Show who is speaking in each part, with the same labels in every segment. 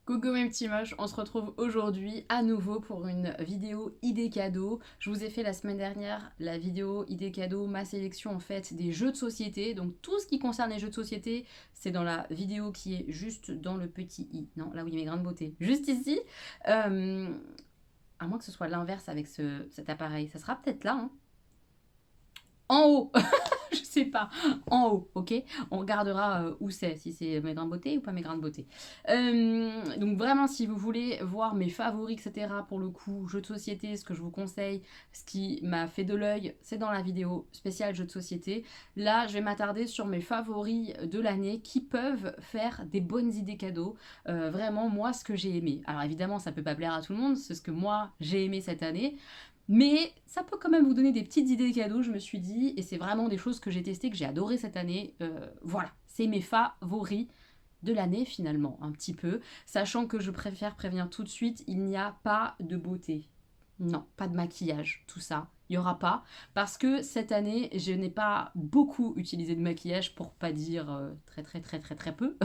Speaker 1: Coucou mes petits moches, on se retrouve aujourd'hui à nouveau pour une vidéo idée cadeau. Je vous ai fait la semaine dernière la vidéo idée cadeau, ma sélection en fait des jeux de société. Donc tout ce qui concerne les jeux de société, c'est dans la vidéo qui est juste dans le petit i. Non, là où il y a mes grains de beauté. Juste ici. Euh, à moins que ce soit l'inverse avec cet appareil. Ça sera peut-être là, hein. En haut. Je sais pas, en haut, ok. On regardera où c'est, si c'est mes grains de beauté ou pas mes grains de beauté. Donc vraiment, si vous voulez voir mes favoris, etc., pour le coup, jeux de société, ce que je vous conseille, ce qui m'a fait de l'œil, c'est dans la vidéo spéciale jeux de société. Là, je vais m'attarder sur mes favoris de l'année qui peuvent faire des bonnes idées cadeaux. Vraiment, moi, ce que j'ai aimé. Alors évidemment, ça peut pas plaire à tout le monde, c'est ce que moi, j'ai aimé cette année. Mais ça peut quand même vous donner des petites idées de cadeaux, je me suis dit, et c'est vraiment des choses que j'ai testées, que j'ai adoré cette année. Voilà, c'est mes favoris de l'année finalement, un petit peu, sachant que je préfère prévenir tout de suite, il n'y a pas de beauté. Non, pas de maquillage, tout ça. Il n'y aura pas. Parce que cette année, je n'ai pas beaucoup utilisé de maquillage, pour pas dire très peu.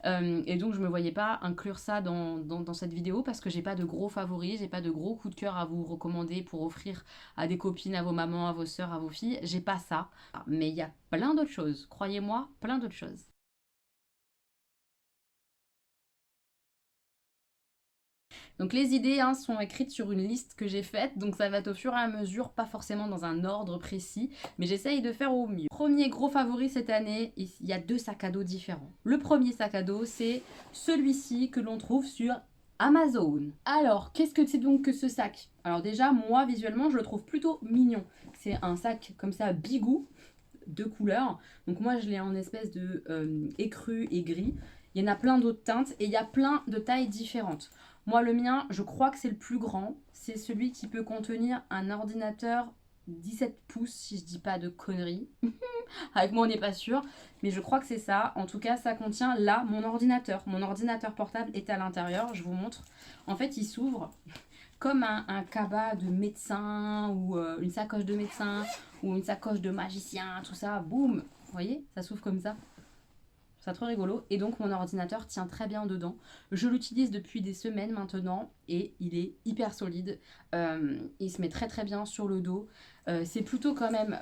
Speaker 1: Et donc je me voyais pas inclure ça dans cette vidéo parce que j'ai pas de gros favoris, j'ai pas de gros coups de cœur à vous recommander pour offrir à des copines, à vos mamans, à vos sœurs, à vos filles. J'ai pas ça. Mais il y a plein d'autres choses. Croyez-moi, plein d'autres choses. Donc les idées sont écrites sur une liste que j'ai faite, donc ça va être au fur et à mesure, pas forcément dans un ordre précis, mais j'essaye de faire au mieux. Premier gros favori cette année, il y a deux sacs à dos différents. Le premier sac à dos, c'est celui-ci que l'on trouve sur Amazon. Alors, qu'est-ce que c'est donc que ce sac? Alors déjà, moi, visuellement, je le trouve plutôt mignon. C'est un sac comme ça, bigou, deux couleurs. Donc moi, je l'ai en espèce de écru et gris. Il y en a plein d'autres teintes et il y a plein de tailles différentes. Moi, le mien, je crois que c'est le plus grand. C'est celui qui peut contenir un ordinateur 17 pouces, si je dis pas de conneries. Avec moi, on n'est pas sûr, mais je crois que c'est ça. En tout cas, ça contient là mon ordinateur. Mon ordinateur portable est à l'intérieur. Je vous montre. En fait, il s'ouvre comme un cabas de médecin ou une sacoche de médecin ou une sacoche de magicien, tout ça. Boum, vous voyez, ça s'ouvre comme ça. C'est trop rigolo. Et donc mon ordinateur tient très bien dedans. Je l'utilise depuis des semaines maintenant et il est hyper solide. Il se met très très bien sur le dos. C'est plutôt quand même,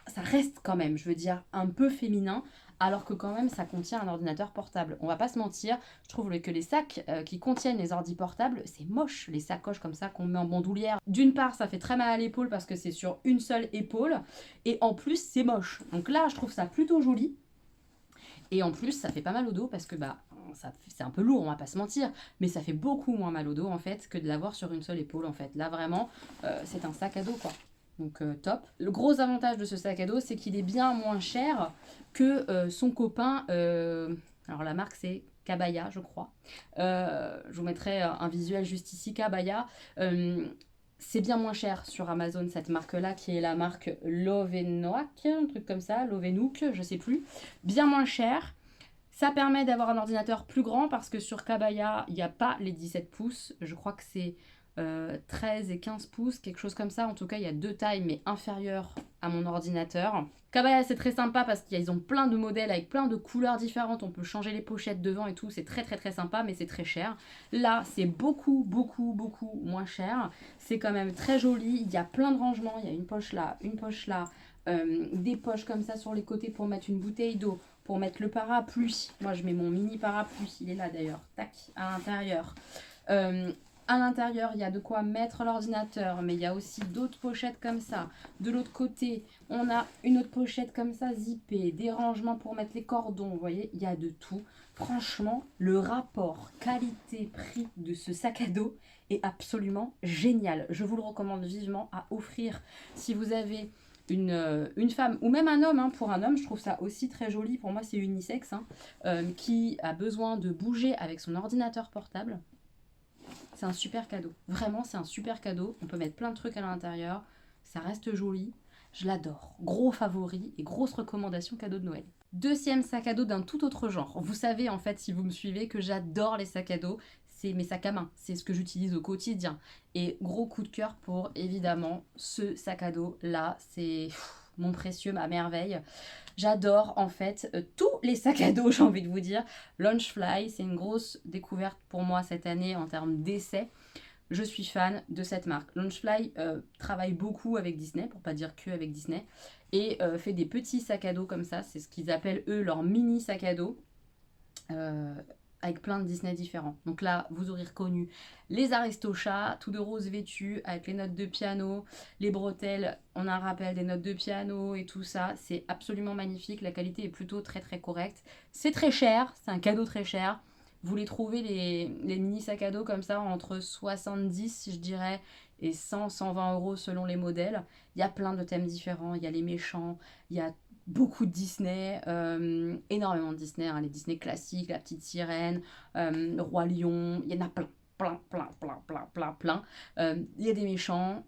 Speaker 1: ça reste quand même, je veux dire, un peu féminin. Alors que quand même ça contient un ordinateur portable. On va pas se mentir, je trouve que les sacs qui contiennent les ordis portables, c'est moche. Les sacoches comme ça qu'on met en bandoulière. D'une part, ça fait très mal à l'épaule parce que c'est sur une seule épaule. Et en plus, c'est moche. Donc là, je trouve ça plutôt joli. Et en plus, ça fait pas mal au dos parce que c'est un peu lourd, on va pas se mentir, mais ça fait beaucoup moins mal au dos en fait que de l'avoir sur une seule épaule en fait. Là vraiment, c'est un sac à dos quoi. Donc top. Le gros avantage de ce sac à dos, c'est qu'il est bien moins cher que son copain. Alors la marque c'est Kabaya, je crois. Je vous mettrai un visuel juste ici, Kabaya. C'est bien moins cher sur Amazon cette marque-là, qui est la marque Lovenoak, un truc comme ça, Lovenook, je sais plus. Bien moins cher. Ça permet d'avoir un ordinateur plus grand parce que sur Kabaya, il n'y a pas les 17 pouces. Je crois que c'est 13 et 15 pouces, quelque chose comme ça. En tout cas, il y a deux tailles, mais inférieures à mon ordinateur. Kabaya, c'est très sympa parce qu'ils ont plein de modèles avec plein de couleurs différentes. On peut changer les pochettes devant et tout. C'est très très très sympa, mais c'est très cher. Là, c'est beaucoup moins cher. C'est quand même très joli. Il y a plein de rangements. Il y a une poche là, une poche là. Des poches comme ça sur les côtés pour mettre une bouteille d'eau, pour mettre le parapluie. Moi, je mets mon mini parapluie. Il est là d'ailleurs. Tac, à l'intérieur. Euh, à l'intérieur, il y a de quoi mettre l'ordinateur, mais il y a aussi d'autres pochettes comme ça. De l'autre côté, on a une autre pochette comme ça, zippée, des rangements pour mettre les cordons. Vous voyez, il y a de tout. Franchement, le rapport qualité-prix de ce sac à dos est absolument génial. Je vous le recommande vivement à offrir si vous avez une femme ou même un homme. Pour un homme, je trouve ça aussi très joli. Pour moi, c'est unisexe, qui a besoin de bouger avec son ordinateur portable. C'est un super cadeau. Vraiment, c'est un super cadeau. On peut mettre plein de trucs à l'intérieur. Ça reste joli. Je l'adore. Gros favori et grosse recommandation cadeau de Noël. Deuxième sac à dos d'un tout autre genre. Vous savez en fait, si vous me suivez, que j'adore les sacs à dos. C'est mes sacs à main. C'est ce que j'utilise au quotidien. Et gros coup de cœur pour évidemment ce sac à dos là. C'est mon précieux, ma merveille. J'adore en fait tous les sacs à dos, j'ai envie de vous dire. Launchfly, c'est une grosse découverte pour moi cette année en termes d'essais. Je suis fan de cette marque. Launchfly travaille beaucoup avec Disney, pour pas dire que avec Disney, et fait des petits sacs à dos comme ça. C'est ce qu'ils appellent eux leur mini sac à dos. Avec plein de Disney différents. Donc là, vous aurez reconnu les Aristochats, tout de rose vêtus, avec les notes de piano, les bretelles, on a un rappel des notes de piano et tout ça. C'est absolument magnifique, la qualité est plutôt très très correcte. C'est très cher, c'est un cadeau très cher. Vous les trouvez, les mini sacs à dos comme ça, entre 70, je dirais, et 100, 120 euros selon les modèles. Il y a plein de thèmes différents, il y a les méchants, il y a beaucoup de Disney, énormément de Disney, hein, les Disney classiques, La Petite Sirène, Roi Lion, il y en a plein, plein, plein, plein, plein, plein, plein. Il y a des méchants,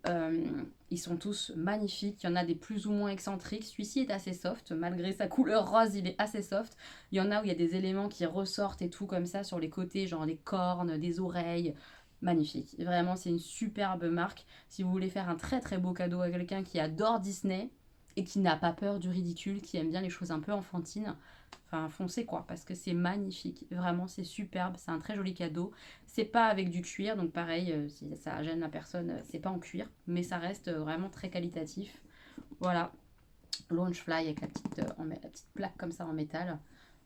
Speaker 1: ils sont tous magnifiques, il y en a des plus ou moins excentriques, celui-ci est assez soft, malgré sa couleur rose, il est assez soft. Il y en a où il y a des éléments qui ressortent et tout comme ça sur les côtés, genre les cornes, des oreilles. Magnifique, vraiment c'est une superbe marque. Si vous voulez faire un très très beau cadeau à quelqu'un qui adore Disney, et qui n'a pas peur du ridicule, qui aime bien les choses un peu enfantines, enfin foncez quoi, parce que c'est magnifique, vraiment c'est superbe, c'est un très joli cadeau. C'est pas avec du cuir, donc pareil, si ça gêne la personne, c'est pas en cuir, mais ça reste vraiment très qualitatif. Voilà, Launchfly avec la petite plaque comme ça en métal.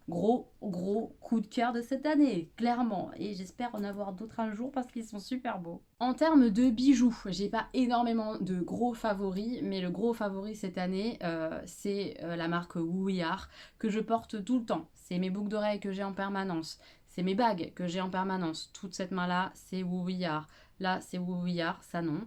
Speaker 1: Gros coup de cœur de cette année, clairement. Et j'espère en avoir d'autres un jour parce qu'ils sont super beaux. En termes de bijoux, j'ai pas énormément de gros favoris, mais le gros favori cette année, c'est la marque Wu Are que je porte tout le temps. C'est mes boucles d'oreilles que j'ai en permanence. C'est mes bagues que j'ai en permanence. Toute cette main-là, c'est Wu Are. Là, c'est Wu Are, ça non.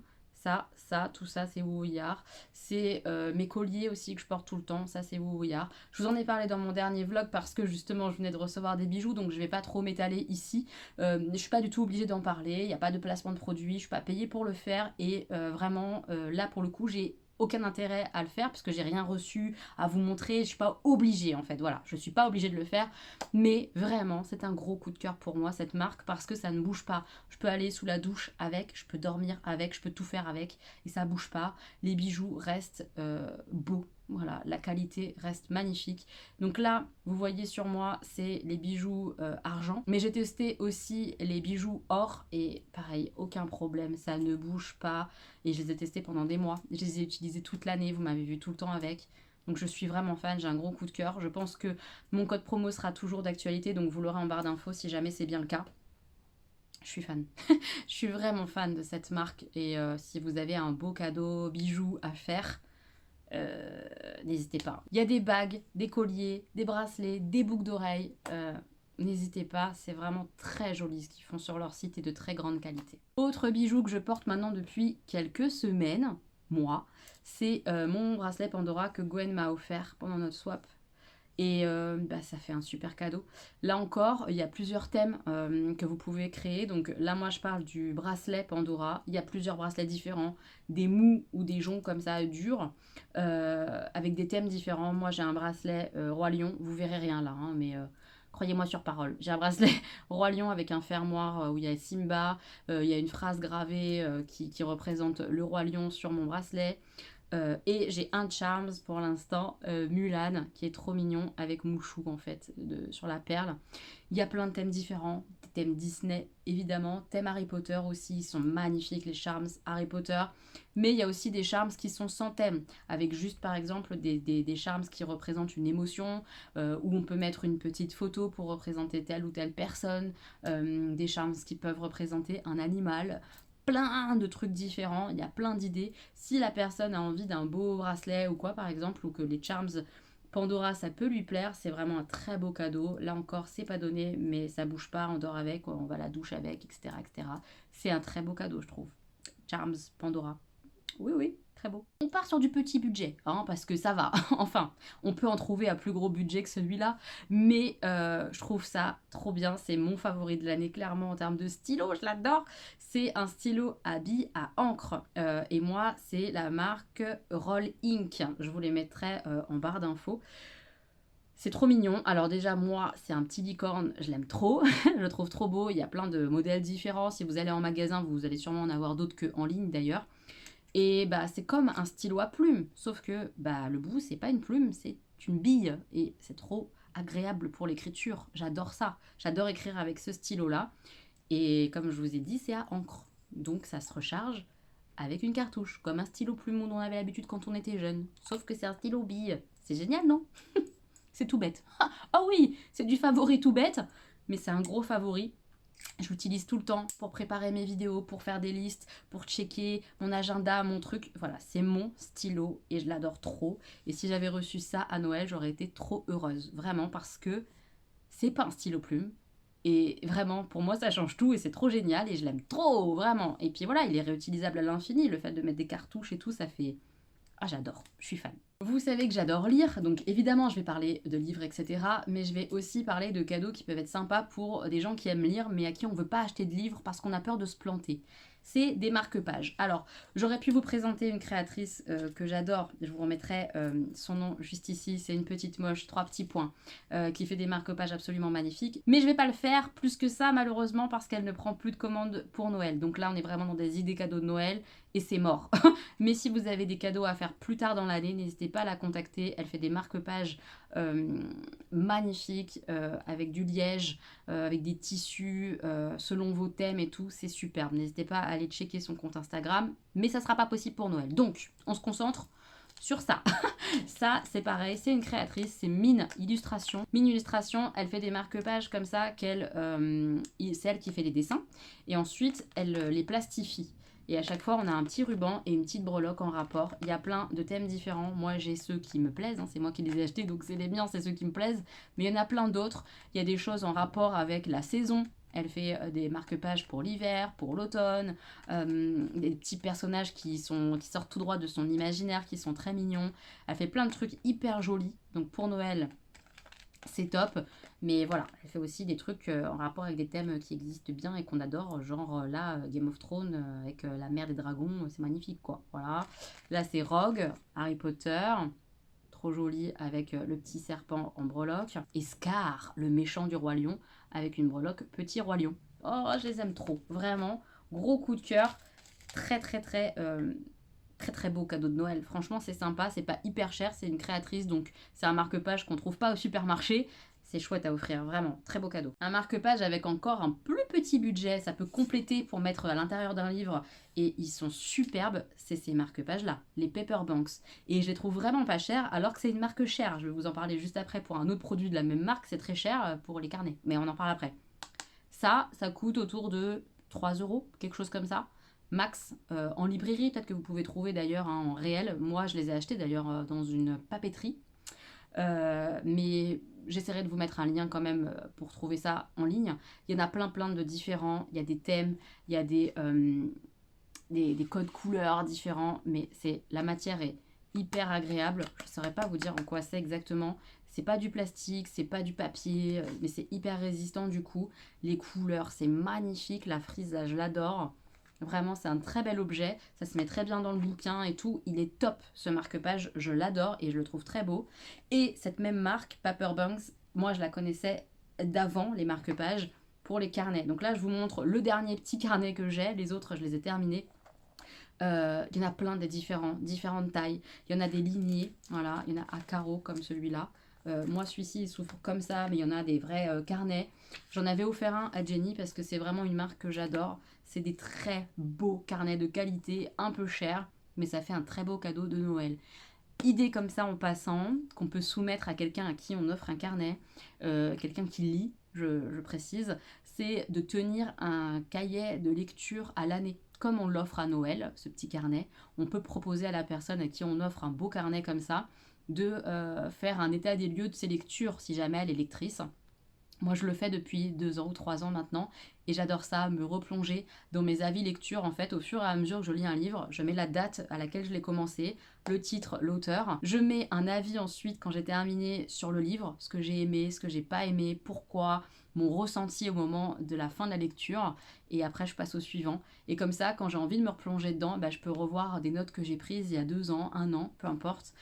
Speaker 1: Ça, tout ça, c'est Wouillard. C'est mes colliers aussi que je porte tout le temps, ça c'est Wouillard. Je vous en ai parlé dans mon dernier vlog parce que justement je venais de recevoir des bijoux, donc je vais pas trop m'étaler ici. Je suis pas du tout obligée d'en parler, il n'y a pas de placement de produit, je suis pas payée pour le faire et vraiment là pour le coup j'ai aucun intérêt à le faire parce que j'ai rien reçu à vous montrer, je suis pas obligée en fait, voilà, je suis pas obligée de le faire, mais vraiment c'est un gros coup de cœur pour moi cette marque parce que ça ne bouge pas. Je peux aller sous la douche avec, je peux dormir avec, je peux tout faire avec et ça bouge pas. Les bijoux restent beaux. Voilà, la qualité reste magnifique. Donc là, vous voyez sur moi, c'est les bijoux argent. Mais j'ai testé aussi les bijoux or et pareil, aucun problème, ça ne bouge pas. Et je les ai testés pendant des mois. Je les ai utilisés toute l'année, vous m'avez vu tout le temps avec. Donc je suis vraiment fan, j'ai un gros coup de cœur. Je pense que mon code promo sera toujours d'actualité, donc vous l'aurez en barre d'infos si jamais c'est bien le cas. Je suis fan. Je suis vraiment fan de cette marque et si vous avez un beau cadeau, bijou à faire, n'hésitez pas. Il y a des bagues, des colliers, des bracelets, des boucles d'oreilles. N'hésitez pas, c'est vraiment très joli ce qu'ils font sur leur site et de très grande qualité. Autre bijou que je porte maintenant depuis quelques semaines, moi, c'est mon bracelet Pandora que Gwen m'a offert pendant notre swap. Et ça fait un super cadeau. Là encore, il y a plusieurs thèmes que vous pouvez créer. Donc là, moi, je parle du bracelet Pandora. Il y a plusieurs bracelets différents, des mous ou des joncs comme ça, durs, avec des thèmes différents. Moi, j'ai un bracelet Roi Lion. Vous verrez rien là, hein, mais croyez-moi sur parole. J'ai un bracelet Roi Lion avec un fermoir où il y a Simba. Il y a une phrase gravée qui représente le Roi Lion sur mon bracelet. Et j'ai un Charms pour l'instant, Mulan, qui est trop mignon, avec Mouchou en fait, sur la perle. Il y a plein de thèmes différents, des thèmes Disney évidemment, thèmes Harry Potter aussi, ils sont magnifiques les Charms Harry Potter. Mais il y a aussi des Charms qui sont sans thème, avec juste par exemple des Charms qui représentent une émotion, où on peut mettre une petite photo pour représenter telle ou telle personne, des Charms qui peuvent représenter un animal, plein de trucs différents, il y a plein d'idées. Si la personne a envie d'un beau bracelet ou quoi par exemple, ou que les Charms Pandora ça peut lui plaire, c'est vraiment un très beau cadeau. Là encore c'est pas donné mais ça bouge pas, on dort avec, on va à la douche avec, etc. etc. C'est un très beau cadeau je trouve. Charms Pandora. Oui oui, très beau. On part sur du petit budget, hein, parce que ça va. Enfin, on peut en trouver à plus gros budget que celui-là, mais je trouve ça trop bien. C'est mon favori de l'année, clairement, en termes de stylo, je l'adore. C'est un stylo à billes à encre. Et moi, c'est la marque Roll Ink. Je vous les mettrai en barre d'infos. C'est trop mignon. Alors déjà, moi, c'est un petit licorne, je l'aime trop. Je le trouve trop beau. Il y a plein de modèles différents. Si vous allez en magasin, vous allez sûrement en avoir d'autres qu'en ligne d'ailleurs. Et bah c'est comme un stylo à plume, sauf que bah le bout c'est pas une plume, c'est une bille et c'est trop agréable pour l'écriture. J'adore ça. J'adore écrire avec ce stylo-là. Et comme je vous ai dit, c'est à encre. Donc ça se recharge avec une cartouche, comme un stylo plume dont on avait l'habitude quand on était jeune. Sauf que c'est un stylo bille. C'est génial, non? C'est tout bête. Oh oui, c'est du favori tout bête, mais c'est un gros favori. Je l'utilise tout le temps pour préparer mes vidéos, pour faire des listes, pour checker mon agenda, mon truc. Voilà, c'est mon stylo et je l'adore trop. Et si j'avais reçu ça à Noël, j'aurais été trop heureuse. Vraiment, parce que c'est pas un stylo plume. Et vraiment, pour moi, ça change tout et c'est trop génial et je l'aime trop, vraiment. Et puis voilà, il est réutilisable à l'infini. Le fait de mettre des cartouches et tout, ça fait... Ah, j'adore, je suis fan. Vous savez que j'adore lire, donc évidemment je vais parler de livres, etc. Mais je vais aussi parler de cadeaux qui peuvent être sympas pour des gens qui aiment lire, mais à qui on ne veut pas acheter de livres parce qu'on a peur de se planter. C'est des marque-pages. Alors, j'aurais pu vous présenter une créatrice que j'adore, je vous remettrai son nom juste ici, c'est une petite moche, 3 petits points, qui fait des marque-pages absolument magnifiques. Mais je vais pas le faire plus que ça, malheureusement, parce qu'elle ne prend plus de commandes pour Noël. Donc là, on est vraiment dans des idées cadeaux de Noël, et c'est mort. Mais si vous avez des cadeaux à faire plus tard dans l'année, n'hésitez pas à la contacter. Elle fait des marque-pages magnifiques, avec du liège, avec des tissus, selon vos thèmes et tout. C'est superbe. N'hésitez pas à aller checker son compte Instagram. Mais ça ne sera pas possible pour Noël. Donc, on se concentre sur ça. Ça, c'est pareil. C'est une créatrice. C'est Mine Illustration. Mine Illustration, elle fait des marque-pages comme ça. C'est elle qui fait les dessins. Et ensuite, elle les plastifie. Et à chaque fois, on a un petit ruban et une petite breloque en rapport. Il y a plein de thèmes différents. Moi, j'ai ceux qui me plaisent. C'est moi qui les ai achetés, donc c'est les miens, c'est ceux qui me plaisent. Mais il y en a plein d'autres. Il y a des choses en rapport avec la saison. Elle fait des marque-pages pour l'hiver, pour l'automne. Des petits personnages qui sortent tout droit de son imaginaire, qui sont très mignons. Elle fait plein de trucs hyper jolis. Donc pour Noël, c'est top, mais voilà, elle fait aussi des trucs en rapport avec des thèmes qui existent bien et qu'on adore, genre là, Game of Thrones avec la mer des dragons, c'est magnifique quoi, voilà. Là c'est Rogue, Harry Potter, trop joli avec le petit serpent en breloque, et Scar, le méchant du Roi Lion, avec une breloque Petit Roi Lion. Oh, je les aime trop, vraiment, gros coup de cœur, très très très... très très beau cadeau de Noël. Franchement, c'est sympa, c'est pas hyper cher, c'est une créatrice, donc c'est un marque-page qu'on trouve pas au supermarché. C'est chouette à offrir, vraiment, très beau cadeau. Un marque-page avec encore un plus petit budget, ça peut compléter pour mettre à l'intérieur d'un livre, et ils sont superbes, c'est ces marque-pages-là, les Paperbanks. Et je les trouve vraiment pas chers, alors que c'est une marque chère. Je vais vous en parler juste après pour un autre produit de la même marque, c'est très cher pour les carnets, mais on en parle après. Ça coûte autour de 3 €, quelque chose comme ça. Max, en librairie, peut-être que vous pouvez trouver d'ailleurs en réel. Moi, je les ai achetés d'ailleurs dans une papeterie. Mais j'essaierai de vous mettre un lien quand même pour trouver ça en ligne. Il y en a plein de différents. Il y a des thèmes, il y a des codes couleurs différents. Mais la matière est hyper agréable. Je ne saurais pas vous dire en quoi c'est exactement. C'est pas du plastique, c'est pas du papier, mais c'est hyper résistant du coup. Les couleurs, c'est magnifique. La frise, je l'adore. Vraiment, c'est un très bel objet. Ça se met très bien dans le bouquin et tout. Il est top, ce marque-page. Je l'adore et je le trouve très beau. Et cette même marque, Paperbanks, moi, je la connaissais d'avant, les marque-pages, pour les carnets. Donc là, je vous montre le dernier petit carnet que j'ai. Les autres, je les ai terminés. Il y en a plein de différentes tailles. Il y en a des lignées, voilà. Il y en a à carreaux comme celui-là. Moi, celui-ci, il s'ouvre comme ça, mais il y en a des vrais carnets. J'en avais offert un à Jenny parce que c'est vraiment une marque que j'adore. C'est des très beaux carnets de qualité, un peu chers, mais ça fait un très beau cadeau de Noël. Idée comme ça en passant, qu'on peut soumettre à quelqu'un à qui on offre un carnet, quelqu'un qui lit, je précise, c'est de tenir un cahier de lecture à l'année. Comme on l'offre à Noël, ce petit carnet, on peut proposer à la personne à qui on offre un beau carnet comme ça, de faire un état des lieux de ses lectures, si jamais elle est lectrice. Moi, je le fais depuis 2 ans ou 3 ans maintenant et j'adore ça, me replonger dans mes avis lecture. En fait, au fur et à mesure que je lis un livre, je mets la date à laquelle je l'ai commencé, le titre, l'auteur. Je mets un avis ensuite quand j'ai terminé sur le livre, ce que j'ai aimé, ce que j'ai pas aimé, pourquoi, mon ressenti au moment de la fin de la lecture. Et après, je passe au suivant. Et comme ça, quand j'ai envie de me replonger dedans, je peux revoir des notes que j'ai prises il y a 2 ans, 1 an, peu importe,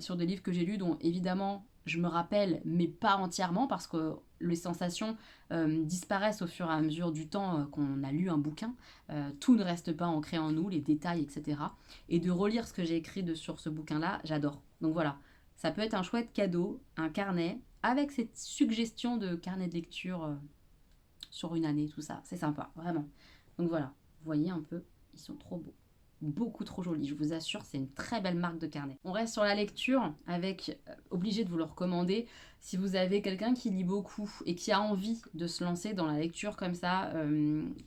Speaker 1: sur des livres que j'ai lus dont évidemment je me rappelle, mais pas entièrement, parce que les sensations disparaissent au fur et à mesure du temps qu'on a lu un bouquin. Tout ne reste pas ancré en nous, les détails, etc. Et de relire ce que j'ai écrit sur ce bouquin-là, j'adore. Donc voilà, Ça peut être un chouette cadeau, un carnet, avec cette suggestion de carnet de lecture sur une année, tout ça. C'est sympa, vraiment. Donc voilà, vous voyez un peu, ils sont trop beaux. Beaucoup trop jolis, je vous assure, c'est une très belle marque de carnet. On reste sur la lecture avec, obligé de vous le recommander, si vous avez quelqu'un qui lit beaucoup et qui a envie de se lancer dans la lecture comme ça,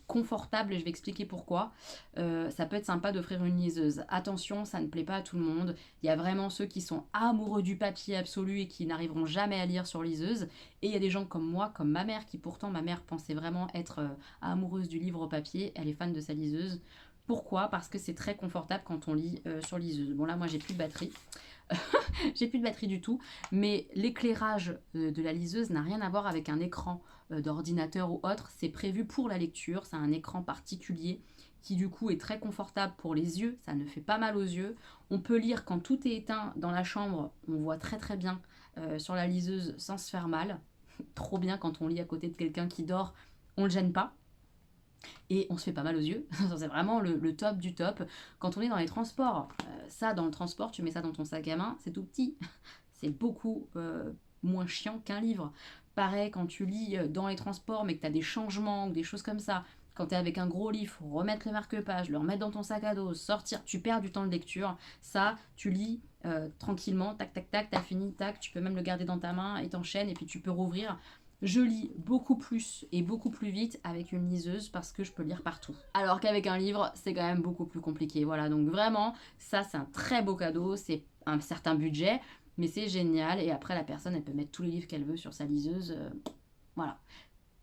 Speaker 1: confortable, et je vais expliquer pourquoi, ça peut être sympa d'offrir une liseuse. Attention, ça ne plaît pas à tout le monde. Il y a vraiment ceux qui sont amoureux du papier absolu et qui n'arriveront jamais à lire sur liseuse. Et il y a des gens comme moi, comme ma mère, qui pourtant, ma mère pensait vraiment être amoureuse du livre papier. Elle est fan de sa liseuse. Pourquoi? Parce que c'est très confortable quand on lit sur liseuse. Bon là, moi, j'ai plus de batterie. J'ai plus de batterie du tout, mais l'éclairage de la liseuse n'a rien à voir avec un écran d'ordinateur ou autre. C'est prévu pour la lecture, c'est un écran particulier qui du coup est très confortable pour les yeux, ça ne fait pas mal aux yeux. On peut lire quand tout est éteint dans la chambre, on voit très très bien sur la liseuse sans se faire mal. Trop bien quand on lit à côté de quelqu'un qui dort, on ne le gêne pas. Et on se fait pas mal aux yeux, c'est vraiment le top du top. Quand on est dans les transports, ça dans le transport, tu mets ça dans ton sac à main, c'est tout petit, c'est beaucoup moins chiant qu'un livre. Pareil, quand tu lis dans les transports mais que tu as des changements ou des choses comme ça, quand tu es avec un gros livre, faut remettre les marque-pages, le remettre dans ton sac à dos, sortir, tu perds du temps de lecture. Ça, tu lis tranquillement, tac, tac, tac, t'as fini, tac, tu peux même le garder dans ta main et t'enchaînes et puis tu peux rouvrir. Je lis beaucoup plus et beaucoup plus vite avec une liseuse parce que je peux lire partout. Alors qu'avec un livre, c'est quand même beaucoup plus compliqué. Voilà, donc vraiment, ça c'est un très beau cadeau, c'est un certain budget, mais c'est génial. Et après, la personne, elle peut mettre tous les livres qu'elle veut sur sa liseuse. Voilà.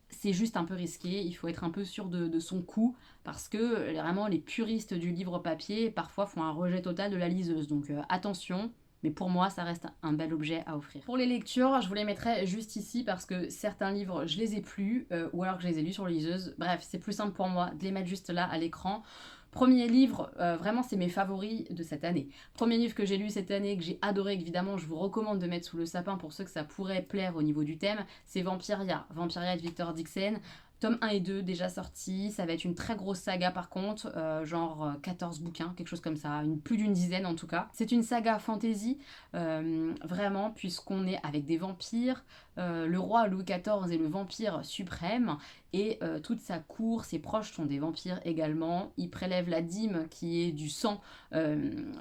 Speaker 1: C'est juste un peu risqué, il faut être un peu sûr de son coup, parce que vraiment les puristes du livre papier parfois font un rejet total de la liseuse. Donc attention. Mais pour moi, ça reste un bel objet à offrir. Pour les lectures, je vous les mettrai juste ici parce que certains livres, je les ai plus ou alors que je les ai lus sur liseuse. Bref, c'est plus simple pour moi de les mettre juste là à l'écran. Premier livre, vraiment c'est mes favoris de cette année. Premier livre que j'ai lu cette année, que j'ai adoré, évidemment je vous recommande de mettre sous le sapin pour ceux que ça pourrait plaire au niveau du thème, c'est Vampiria. Vampiria de Victor Dixon. Tome 1 et 2 déjà sortis, ça va être une très grosse saga par contre, genre 14 bouquins, quelque chose comme ça, plus d'une dizaine en tout cas. C'est une saga fantasy, vraiment, puisqu'on est avec des vampires, le roi Louis XIV est le vampire suprême, et toute sa cour, ses proches sont des vampires également. Il prélève la dîme qui est du sang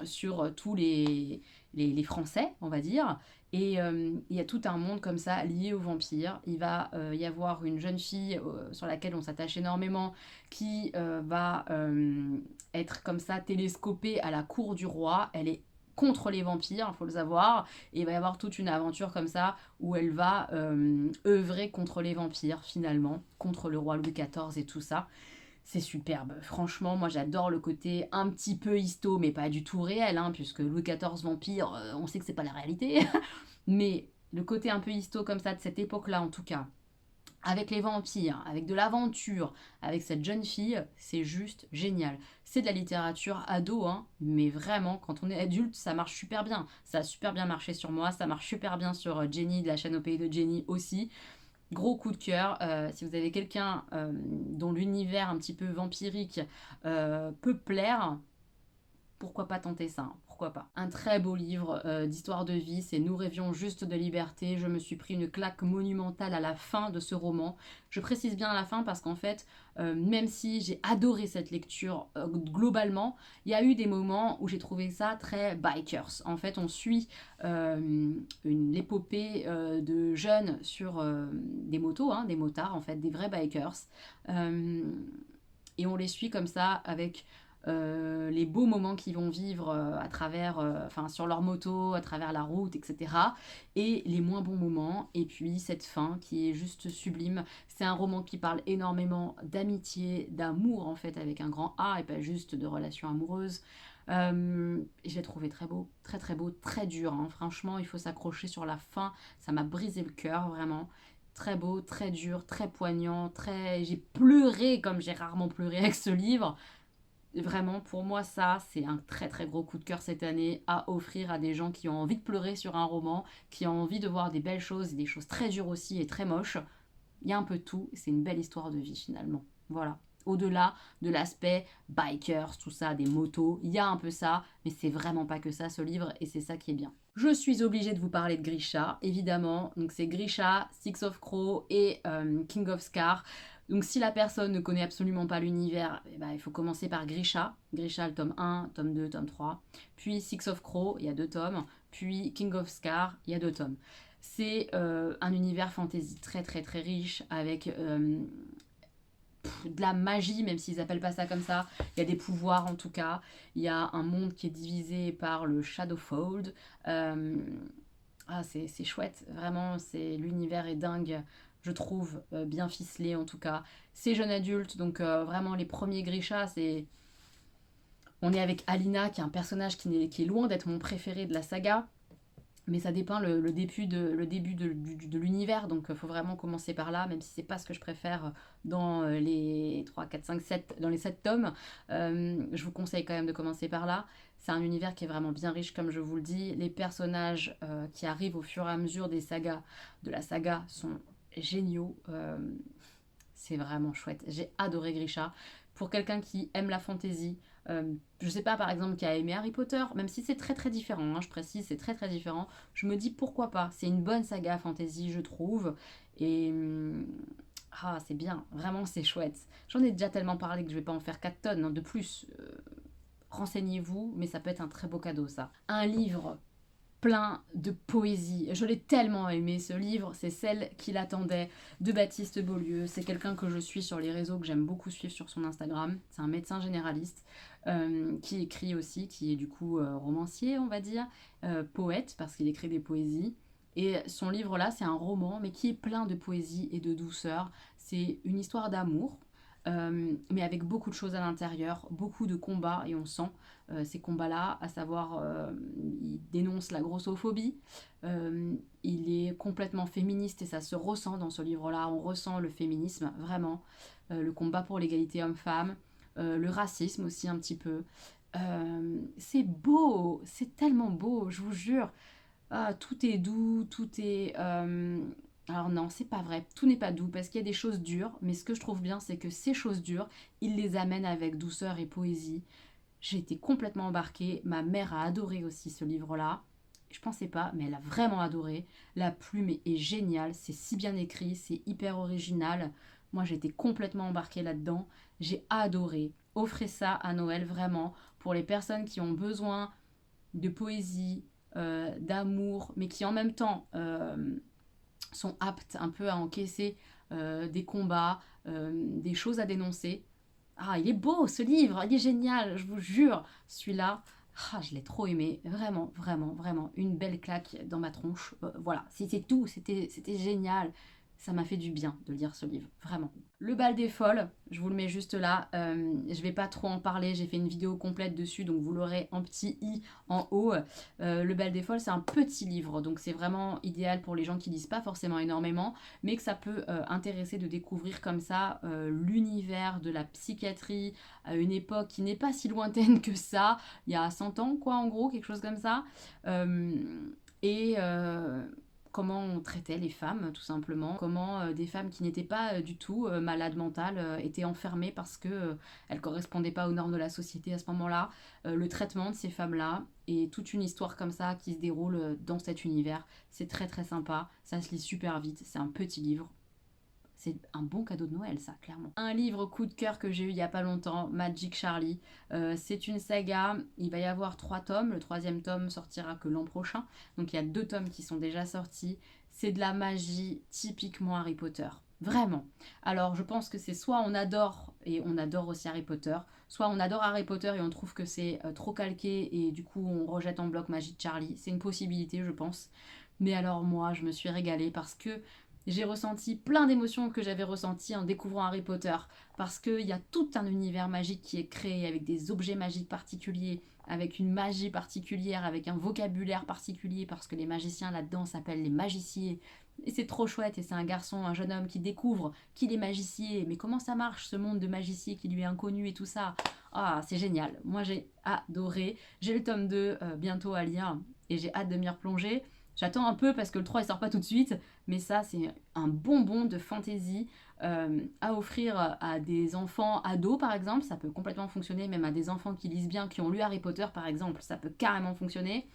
Speaker 1: sur tous les Français, on va dire. Et il y a tout un monde comme ça lié aux vampires. Il va y avoir une jeune fille sur laquelle on s'attache énormément qui va être comme ça télescopée à la cour du roi. Elle est contre les vampires, il faut le savoir. Et il va y avoir toute une aventure comme ça où elle va œuvrer contre les vampires finalement, contre le roi Louis XIV et tout ça. C'est superbe. Franchement, moi j'adore le côté un petit peu histo, mais pas du tout réel, hein, puisque Louis XIV vampire, on sait que c'est pas la réalité. Mais le côté un peu histo comme ça, de cette époque-là en tout cas, avec les vampires, avec de l'aventure, avec cette jeune fille, c'est juste génial. C'est de la littérature ado, hein, mais vraiment, quand on est adulte, ça marche super bien. Ça a super bien marché sur moi, ça marche super bien sur Jenny, de la chaîne au pays de Jenny aussi. Gros coup de cœur, si vous avez quelqu'un dont l'univers un petit peu vampirique peut plaire, pourquoi pas tenter ça, hein, pourquoi pas. Un très beau livre d'histoire de vie, c'est Nous rêvions juste de liberté. Je me suis pris une claque monumentale à la fin de ce roman. Je précise bien à la fin parce qu'en fait, même si j'ai adoré cette lecture globalement, il y a eu des moments où j'ai trouvé ça très bikers. En fait, on suit l'épopée de jeunes sur des motos, hein, des motards en fait, des vrais bikers. Et on les suit comme ça avec les beaux moments qu'ils vont vivre à travers, sur leur moto, à travers la route, etc. Et les moins bons moments, et puis cette fin qui est juste sublime. C'est un roman qui parle énormément d'amitié, d'amour en fait, avec un grand A, et pas juste de relations amoureuses. Je l'ai trouvé très beau, très très beau, très dur, hein. Franchement, il faut s'accrocher sur la fin, ça m'a brisé le cœur, vraiment. Très beau, très dur, très poignant, très... J'ai pleuré comme j'ai rarement pleuré avec ce livre. Vraiment, pour moi, ça, c'est un très très gros coup de cœur cette année à offrir à des gens qui ont envie de pleurer sur un roman, qui ont envie de voir des belles choses et des choses très dures aussi et très moches. Il y a un peu de tout, c'est une belle histoire de vie finalement. Voilà. Au-delà de l'aspect bikers, tout ça, des motos, il y a un peu ça, mais c'est vraiment pas que ça ce livre et c'est ça qui est bien. Je suis obligée de vous parler de Grisha, évidemment. Donc c'est Grisha, Six of Crows et King of Scar. Donc si la personne ne connaît absolument pas l'univers, eh ben, il faut commencer par Grisha. Grisha, le tome 1, tome 2, tome 3. Puis Six of Crows, il y a 2 tomes. Puis King of Scar, il y a 2 tomes. C'est un univers fantasy très très très riche avec de la magie, même s'ils appellent pas ça comme ça. Il y a des pouvoirs en tout cas. Il y a un monde qui est divisé par le Shadowfold. C'est chouette, vraiment, l'univers est dingue, je trouve, bien ficelé en tout cas. C'est jeune adulte, donc vraiment les premiers Grisha, on est avec Alina, qui est un personnage qui est loin d'être mon préféré de la saga. Mais ça dépend le début de l'univers, donc il faut vraiment commencer par là, même si c'est pas ce que je préfère dans les 3, 4, 5, 7, dans les 7 tomes. Je vous conseille quand même de commencer par là. C'est un univers qui est vraiment bien riche, comme je vous le dis. Les personnages qui arrivent au fur et à mesure de la saga sont géniaux. C'est vraiment chouette. J'ai adoré Grisha. Pour quelqu'un qui aime la fantasy, je sais pas par exemple qui a aimé Harry Potter, même si c'est très très différent, hein, je précise, c'est très très différent, je me dis pourquoi pas, c'est une bonne saga fantasy je trouve, et c'est bien, vraiment c'est chouette. J'en ai déjà tellement parlé que je vais pas en faire 4 tonnes hein, de plus. Renseignez-vous, mais ça peut être un très beau cadeau ça. Un livre plein de poésie. Je l'ai tellement aimé ce livre, c'est Celle qui l'attendait de Baptiste Beaulieu. C'est quelqu'un que je suis sur les réseaux, que j'aime beaucoup suivre sur son Instagram. C'est un médecin généraliste qui écrit aussi, qui est du coup romancier, on va dire, poète, parce qu'il écrit des poésies. Et son livre là, c'est un roman, mais qui est plein de poésie et de douceur. C'est une histoire d'amour, mais avec beaucoup de choses à l'intérieur, beaucoup de combats, et on sent ces combats-là, à savoir, il dénonce la grossophobie, il est complètement féministe, et ça se ressent dans ce livre-là, on ressent le féminisme, vraiment, le combat pour l'égalité homme-femme, le racisme aussi un petit peu. C'est beau, c'est tellement beau, je vous jure. Tout est doux, tout est... Alors non, c'est pas vrai, tout n'est pas doux parce qu'il y a des choses dures, mais ce que je trouve bien, c'est que ces choses dures, il les amène avec douceur et poésie. J'ai été complètement embarquée, ma mère a adoré aussi ce livre-là. Je pensais pas, mais elle a vraiment adoré. La plume est géniale, c'est si bien écrit, c'est hyper original. Moi, j'ai été complètement embarquée là-dedans. J'ai adoré. Offrez ça à Noël, vraiment, pour les personnes qui ont besoin de poésie, d'amour, mais qui en même temps sont aptes un peu à encaisser des combats, des choses à dénoncer. Il est beau ce livre, il est génial, je vous jure. Celui-là, je l'ai trop aimé, vraiment, vraiment, vraiment. Une belle claque dans ma tronche. Voilà, c'était tout, c'était génial. Ça m'a fait du bien de lire ce livre, vraiment. Le bal des folles, je vous le mets juste là. Je vais pas trop en parler, j'ai fait une vidéo complète dessus, donc vous l'aurez en petit i en haut. Le bal des folles, c'est un petit livre, donc c'est vraiment idéal pour les gens qui lisent pas forcément énormément, mais que ça peut intéresser de découvrir comme ça l'univers de la psychiatrie à une époque qui n'est pas si lointaine que ça, il y a 100 ans quoi, en gros, quelque chose comme ça. Et comment on traitait les femmes, tout simplement. Comment des femmes qui n'étaient pas du tout malades mentales étaient enfermées parce que elles correspondaient pas aux normes de la société à ce moment-là. Le traitement de ces femmes-là et toute une histoire comme ça qui se déroule dans cet univers. C'est très très sympa. Ça se lit super vite. C'est un petit livre. C'est un bon cadeau de Noël, ça, clairement. Un livre coup de cœur que j'ai eu il y a pas longtemps, Magic Charlie. C'est une saga, il va y avoir 3 tomes. Le 3e tome sortira que l'an prochain. Donc il y a 2 tomes qui sont déjà sortis. C'est de la magie typiquement Harry Potter. Vraiment. Alors je pense que c'est soit on adore, et on adore aussi Harry Potter, soit on adore Harry Potter et on trouve que c'est trop calqué et du coup on rejette en bloc Magic Charlie. C'est une possibilité, je pense. Mais alors moi, je me suis régalée parce que j'ai ressenti plein d'émotions que j'avais ressenties en découvrant Harry Potter, parce qu'il y a tout un univers magique qui est créé avec des objets magiques particuliers, avec une magie particulière, avec un vocabulaire particulier, parce que les magiciens là-dedans s'appellent les magiciers. Et c'est trop chouette, et c'est un garçon, un jeune homme qui découvre qu'il est magicier, mais comment ça marche ce monde de magicier qui lui est inconnu et tout ça. C'est génial, moi j'ai adoré. J'ai le tome 2 bientôt à lire, et j'ai hâte de m'y replonger. J'attends un peu parce que le 3 il sort pas tout de suite, mais ça c'est un bonbon de fantaisie à offrir à des enfants ados par exemple. Ça peut complètement fonctionner, même à des enfants qui lisent bien, qui ont lu Harry Potter par exemple, ça peut carrément fonctionner.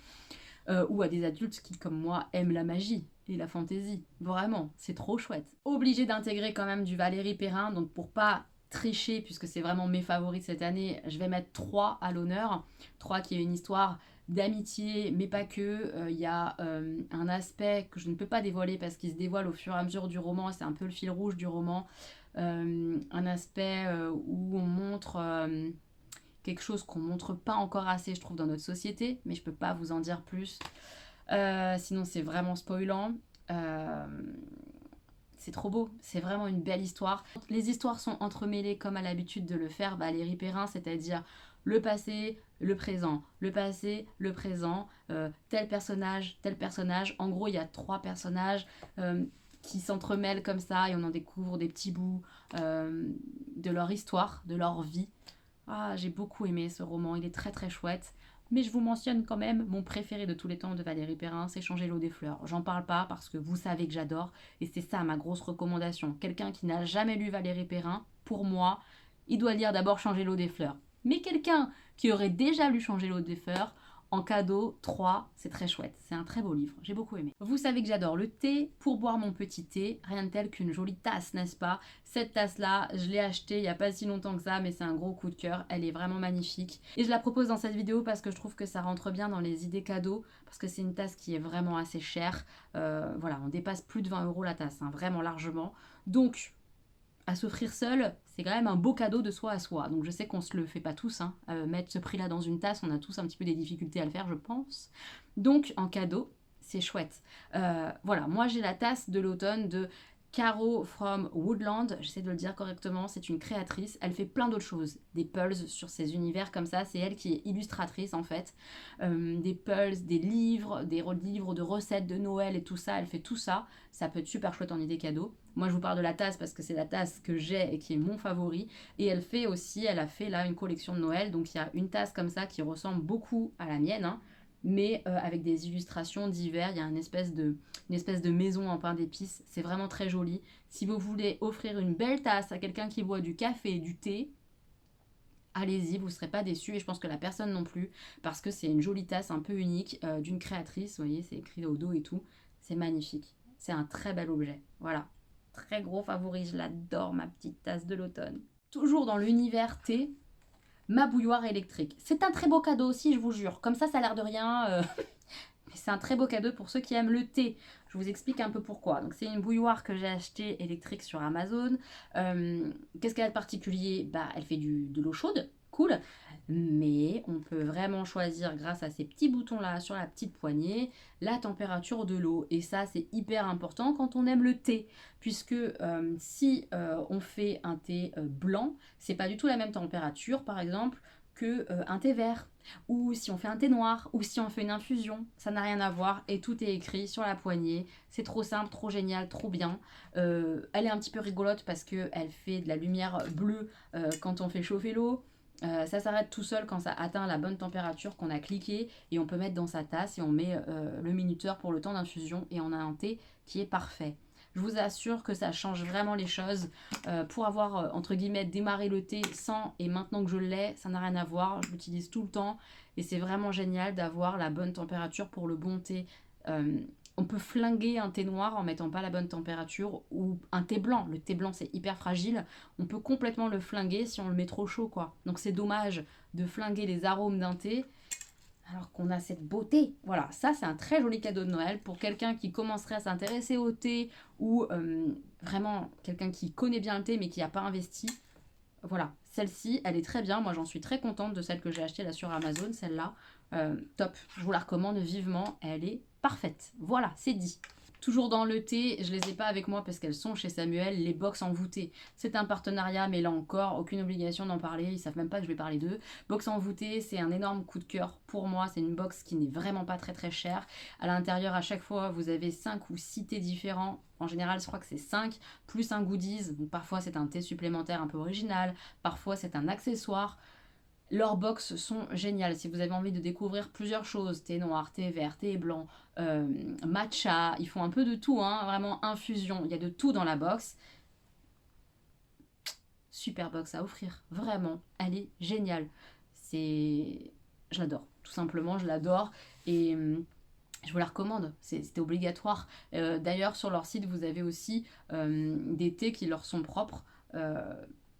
Speaker 1: ou à des adultes qui, comme moi, aiment la magie et la fantaisie. Vraiment, c'est trop chouette. Obligée d'intégrer quand même du Valérie Perrin, donc pour pas tricher, puisque c'est vraiment mes favoris cette année, je vais mettre 3 à l'honneur. 3 qui est une histoire d'amitié, mais pas que. Il y a un aspect que je ne peux pas dévoiler parce qu'il se dévoile au fur et à mesure du roman, c'est un peu le fil rouge du roman. Un aspect où on montre quelque chose qu'on montre pas encore assez, je trouve, dans notre société, mais je peux pas vous en dire plus. Sinon, c'est vraiment spoilant. C'est trop beau, c'est vraiment une belle histoire. Les histoires sont entremêlées comme à l'habitude de le faire Valérie Perrin, c'est-à-dire le passé, le présent, le passé, le présent, tel personnage, tel personnage. En gros, il y a 3 personnages qui s'entremêlent comme ça et on en découvre des petits bouts de leur histoire, de leur vie. Ah, j'ai beaucoup aimé ce roman, il est très très chouette. Mais je vous mentionne quand même mon préféré de tous les temps de Valérie Perrin, c'est Changer l'eau des fleurs. J'en parle pas parce que vous savez que j'adore et c'est ça ma grosse recommandation. Quelqu'un qui n'a jamais lu Valérie Perrin, pour moi, il doit lire d'abord Changer l'eau des fleurs. Mais quelqu'un qui aurait déjà lu Changer l'eau des fleurs, en cadeau, 3, c'est très chouette. C'est un très beau livre, j'ai beaucoup aimé. Vous savez que j'adore le thé. Pour boire mon petit thé, rien de tel qu'une jolie tasse, n'est-ce pas? Cette tasse-là, je l'ai achetée il n'y a pas si longtemps que ça, mais c'est un gros coup de cœur. Elle est vraiment magnifique. Et je la propose dans cette vidéo parce que je trouve que ça rentre bien dans les idées cadeaux, parce que c'est une tasse qui est vraiment assez chère. Voilà, on dépasse plus de 20 € la tasse, hein, vraiment largement. Donc, à s'offrir seul, c'est quand même un beau cadeau de soi à soi. Donc je sais qu'on se le fait pas tous, hein. Mettre ce prix-là dans une tasse, on a tous un petit peu des difficultés à le faire, je pense. Donc en cadeau, c'est chouette. Voilà, moi j'ai la tasse de l'automne de Caro from Woodland, j'essaie de le dire correctement, c'est une créatrice, elle fait plein d'autres choses, des pulls sur ses univers comme ça, c'est elle qui est illustratrice en fait, des pulls, des livres de recettes de Noël et tout ça, elle fait tout ça, ça peut être super chouette en idée cadeau. Moi je vous parle de la tasse parce que c'est la tasse que j'ai et qui est mon favori, et elle a fait là une collection de Noël, donc il y a une tasse comme ça qui ressemble beaucoup à la mienne, hein, mais avec des illustrations d'hiver, il y a une espèce de maison en pain d'épices, c'est vraiment très joli. Si vous voulez offrir une belle tasse à quelqu'un qui boit du café et du thé, allez-y, vous ne serez pas déçus et je pense que la personne non plus, parce que c'est une jolie tasse un peu unique d'une créatrice, vous voyez, c'est écrit au dos et tout, c'est magnifique, c'est un très bel objet, voilà. Très gros favori, je l'adore ma petite tasse de l'automne. Toujours dans l'univers thé, ma bouilloire électrique. C'est un très beau cadeau aussi, je vous jure. Comme ça a l'air de rien. Mais c'est un très beau cadeau pour ceux qui aiment le thé. Je vous explique un peu pourquoi. Donc c'est une bouilloire que j'ai achetée électrique sur Amazon. Qu'est-ce qu'elle a de particulier? Bah, elle fait de l'eau chaude, cool. Mais on peut vraiment choisir grâce à ces petits boutons là sur la petite poignée la température de l'eau. Et ça c'est hyper important quand on aime le thé. Puisque si on fait un thé blanc, c'est pas du tout la même température par exemple qu'un thé vert, ou si on fait un thé noir, ou si on fait une infusion, ça n'a rien à voir et tout est écrit sur la poignée. C'est trop simple, trop génial, trop bien. Elle est un petit peu rigolote parce qu'elle fait de la lumière bleue quand on fait chauffer l'eau. Ça s'arrête tout seul quand ça atteint la bonne température qu'on a cliqué et on peut mettre dans sa tasse et on met le minuteur pour le temps d'infusion et on a un thé qui est parfait. Je vous assure que ça change vraiment les choses. Pour avoir, entre guillemets, démarré le thé sans et maintenant que je l'ai, ça n'a rien à voir. Je l'utilise tout le temps et c'est vraiment génial d'avoir la bonne température pour le bon thé. On peut flinguer un thé noir en mettant pas la bonne température ou un thé blanc. Le thé blanc, c'est hyper fragile. On peut complètement le flinguer si on le met trop chaud, quoi. Donc c'est dommage de flinguer les arômes d'un thé alors qu'on a cette beauté. Voilà, ça c'est un très joli cadeau de Noël pour quelqu'un qui commencerait à s'intéresser au thé ou vraiment quelqu'un qui connaît bien le thé mais qui n'a pas investi. Voilà, celle-ci, elle est très bien. Moi, j'en suis très contente de celle que j'ai achetée là sur Amazon, celle-là. Top, je vous la recommande vivement. Elle est parfaite. Voilà, c'est dit. Toujours dans le thé, je les ai pas avec moi parce qu'elles sont chez Samuel, les box envoûtées. C'est un partenariat, mais là encore, aucune obligation d'en parler. Ils savent même pas que je vais parler d'eux. Box envoûtée, c'est un énorme coup de cœur pour moi. C'est une box qui n'est vraiment pas très très chère. À l'intérieur, à chaque fois, vous avez 5 ou 6 thés différents. En général, je crois que c'est 5, plus un goodies. Donc, parfois, c'est un thé supplémentaire un peu original. Parfois, c'est un accessoire. Leurs box sont géniales. Si vous avez envie de découvrir plusieurs choses, thé noir, thé vert, thé blanc, matcha, ils font un peu de tout, hein, vraiment infusion. Il y a de tout dans la box. Super box à offrir, vraiment. Elle est géniale. Je l'adore, tout simplement, je l'adore. Et Je vous la recommande, c'était obligatoire. D'ailleurs, sur leur site, vous avez aussi des thés qui leur sont propres.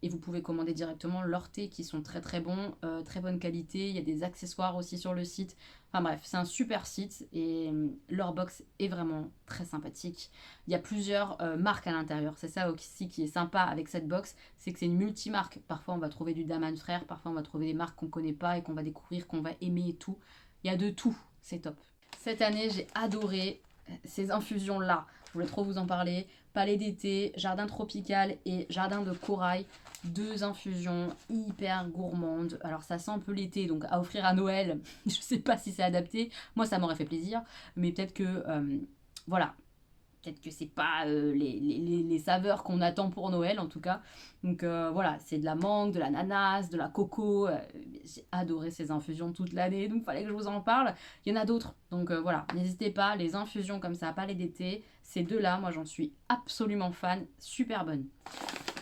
Speaker 1: Et vous pouvez commander directement leurs thés qui sont très très bons, très bonne qualité. Il y a des accessoires aussi sur le site. Enfin bref, c'est un super site et leur box est vraiment très sympathique. Il y a plusieurs marques à l'intérieur. C'est ça aussi qui est sympa avec cette box, c'est que c'est une multimarque. Parfois on va trouver du Daman Frère, parfois on va trouver des marques qu'on connaît pas et qu'on va découvrir, qu'on va aimer et tout. Il y a de tout, c'est top. Cette année, j'ai adoré ces infusions-là. Je voulais trop vous en parler. Palais d'été, jardin tropical et jardin de corail. 2 infusions hyper gourmandes. Alors ça sent un peu l'été, donc à offrir à Noël, je sais pas si c'est adapté. Moi, ça m'aurait fait plaisir. Mais peut-être que, voilà, peut-être que c'est pas les saveurs qu'on attend pour Noël en tout cas. Donc voilà, c'est de la mangue, de l'ananas, de la coco. J'ai adoré ces infusions toute l'année, donc fallait que je vous en parle. Il y en a d'autres, donc voilà, n'hésitez pas, les infusions comme ça, palais d'été, ces deux-là, moi j'en suis absolument fan, super bonnes.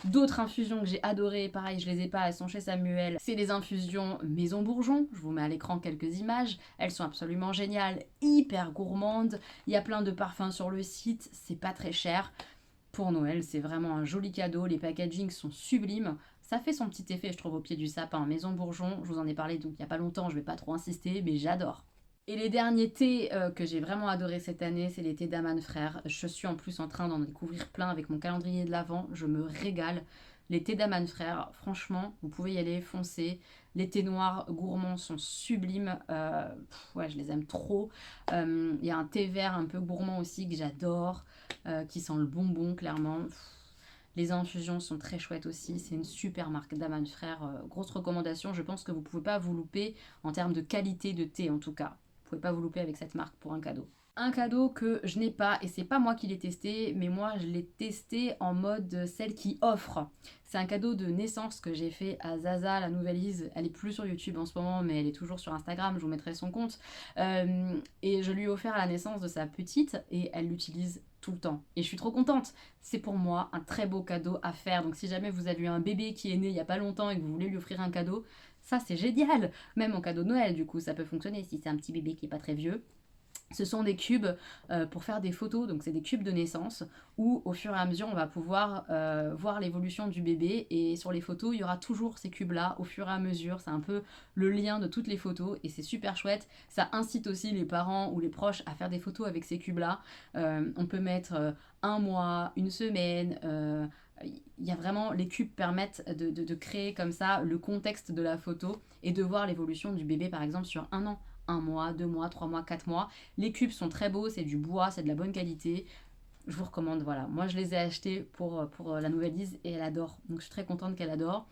Speaker 1: D'autres infusions que j'ai adorées, pareil, je les ai pas, elles sont chez Samuel. C'est les infusions Maison Bourgeon. Je vous mets à l'écran quelques images. Elles sont absolument géniales, hyper gourmandes. Il y a plein de parfums sur le site, c'est pas très cher. Pour Noël, c'est vraiment un joli cadeau. Les packagings sont sublimes. Ça fait son petit effet, je trouve, au pied du sapin. Maison Bourgeon, je vous en ai parlé donc il n'y a pas longtemps, je vais pas trop insister, mais j'adore. Et les derniers thés que j'ai vraiment adoré cette année, c'est les thés d'Aman Frère. Je suis en plus en train d'en découvrir plein avec mon calendrier de l'Avent. Je me régale. Les thés d'Aman Frère, franchement, vous pouvez y aller, foncez. Les thés noirs gourmands sont sublimes. Ouais, je les aime trop. Il y a un thé vert un peu gourmand aussi que j'adore, qui sent le bonbon, clairement. Les infusions sont très chouettes aussi. C'est une super marque d'Aman Frère. Grosse recommandation. Je pense que vous ne pouvez pas vous louper en termes de qualité de thé, en tout cas. Vous pouvez pas vous louper avec cette marque pour un cadeau. Un cadeau que je n'ai pas, et c'est pas moi qui l'ai testé, mais moi je l'ai testé en mode celle qui offre. C'est un cadeau de naissance que j'ai fait à Zaza, la nouvelle Lise. Elle est plus sur YouTube en ce moment, mais elle est toujours sur Instagram, je vous mettrai son compte. Et je lui ai offert à la naissance de sa petite, et elle l'utilise tout le temps. Et je suis trop contente. C'est pour moi un très beau cadeau à faire. Donc si jamais vous avez eu un bébé qui est né il y a pas longtemps et que vous voulez lui offrir un cadeau, ça c'est génial. Même en cadeau de Noël, du coup, ça peut fonctionner si c'est un petit bébé qui est pas très vieux. Ce sont des cubes pour faire des photos, donc c'est des cubes de naissance où au fur et à mesure on va pouvoir voir l'évolution du bébé et sur les photos il y aura toujours ces cubes là au fur et à mesure, c'est un peu le lien de toutes les photos et c'est super chouette. Ça incite aussi les parents ou les proches à faire des photos avec ces cubes là. On peut mettre un mois, une semaine, il y a vraiment, les cubes permettent de créer comme ça le contexte de la photo et de voir l'évolution du bébé par exemple sur un an. 1 mois, 2 mois, 3 mois, 4 mois. Les cubes sont très beaux, c'est du bois, c'est de la bonne qualité. Je vous recommande, voilà. Moi, je les ai achetés pour la nouvelle Lise et elle adore. Donc, je suis très contente qu'elle adore.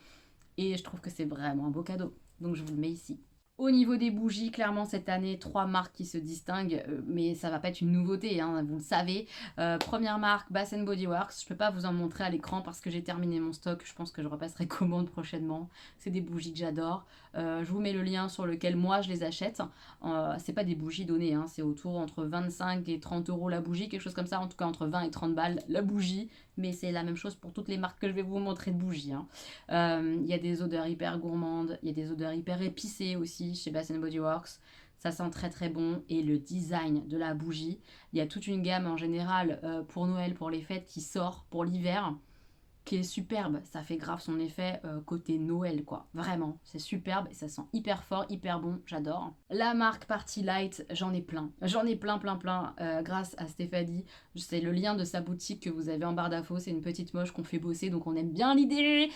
Speaker 1: Et je trouve que c'est vraiment un beau cadeau. Donc, je vous le mets ici. Au niveau des bougies, clairement cette année, 3 marques qui se distinguent, mais ça va pas être une nouveauté, hein, vous le savez. Première marque, Bath Body Works. Je peux pas vous en montrer à l'écran parce que j'ai terminé mon stock. Je pense que je repasserai commande prochainement. C'est des bougies que j'adore. Je vous mets le lien sur lequel moi je les achète. C'est pas des bougies données, hein, c'est autour entre 25 et 30 euros la bougie, quelque chose comme ça. En tout cas entre 20 et 30 balles la bougie. Mais c'est la même chose pour toutes les marques que je vais vous montrer de bougies. Il y a des odeurs hyper gourmandes, il y a des odeurs hyper épicées aussi chez Bath Body Works. Ça sent très très bon. Et le design de la bougie, il y a toute une gamme en général pour Noël, pour les fêtes qui sort pour l'hiver, qui est superbe. Ça fait grave son effet côté Noël, quoi. Vraiment, c'est superbe et ça sent hyper fort, hyper bon. J'adore. La marque Party Light, j'en ai plein. J'en ai plein, grâce à Stéphanie. C'est le lien de sa boutique que vous avez en barre d'infos. C'est une petite moche qu'on fait bosser, donc on aime bien l'idée.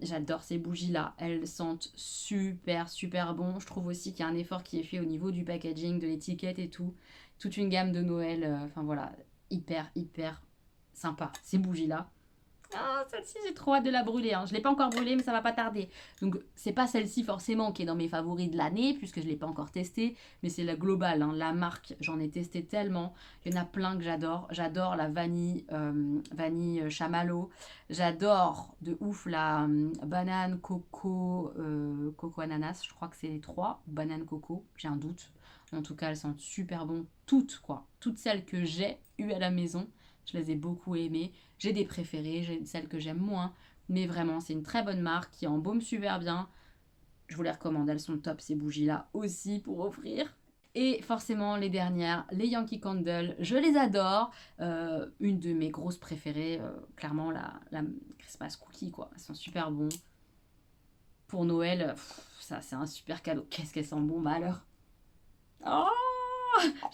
Speaker 1: J'adore ces bougies-là. Elles sentent super, super bon. Je trouve aussi qu'il y a un effort qui est fait au niveau du packaging, de l'étiquette et tout. Toute une gamme de Noël. Enfin voilà, hyper, hyper sympa, ces bougies-là. Ah, celle-ci, j'ai trop hâte de la brûler. Hein. Je ne l'ai pas encore brûlée, mais ça va pas tarder. Donc, c'est pas celle-ci forcément qui est dans mes favoris de l'année, puisque je ne l'ai pas encore testée, mais c'est la globale, hein, la marque. J'en ai testé tellement. Il y en a plein que j'adore. J'adore la vanille, vanille chamallow. J'adore de ouf la banane, coco, coco ananas. Je crois que c'est les 3. Banane, coco, j'ai un doute. En tout cas, elles sentent super bon. Toutes, quoi. Toutes celles que j'ai eues à la maison. Je les ai beaucoup aimées. J'ai des préférées, j'ai celles que j'aime moins. Mais vraiment, c'est une très bonne marque qui embaume super bien. Je vous les recommande, elles sont top ces bougies-là aussi pour offrir. Et forcément, les dernières, les Yankee Candle, je les adore. Une de mes grosses préférées, clairement, la Christmas Cookie, quoi. Elles sont super bons. Pour Noël, ça, c'est un super cadeau. Qu'est-ce qu'elles sont bon, alors. Oh,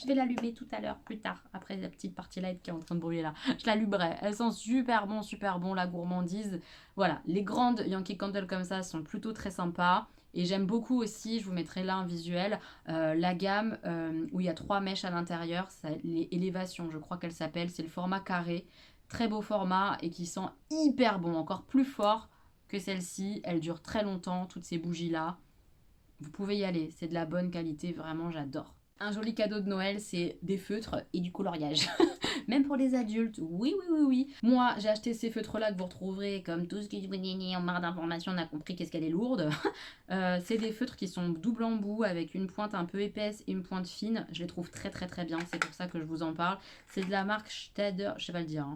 Speaker 1: je vais l'allumer tout à l'heure, plus tard, après la petite partie light qui est en train de brûler là. Je l'allumerai. Elles sont super bon, la gourmandise. Voilà, les grandes Yankee Candle comme ça sont plutôt très sympas. Et j'aime beaucoup aussi, je vous mettrai là un visuel, la gamme où il y a 3 mèches à l'intérieur, les élévations, je crois qu'elle s'appelle, c'est le format carré, très beau format et qui sent hyper bon, encore plus fort que celle-ci. Elle dure très longtemps, toutes ces bougies-là. Vous pouvez y aller, c'est de la bonne qualité, vraiment j'adore. Un joli cadeau de Noël, c'est des feutres et du coloriage. Même pour les adultes, oui. Moi, j'ai acheté ces feutres-là que vous retrouverez comme tout ce qui est en barre d'informations, on a compris qu'est-ce qu'elle est lourde. C'est des feutres qui sont double embout avec une pointe un peu épaisse et une pointe fine. Je les trouve très bien, c'est pour ça que je vous en parle. C'est de la marque Staedtler, je sais pas le dire.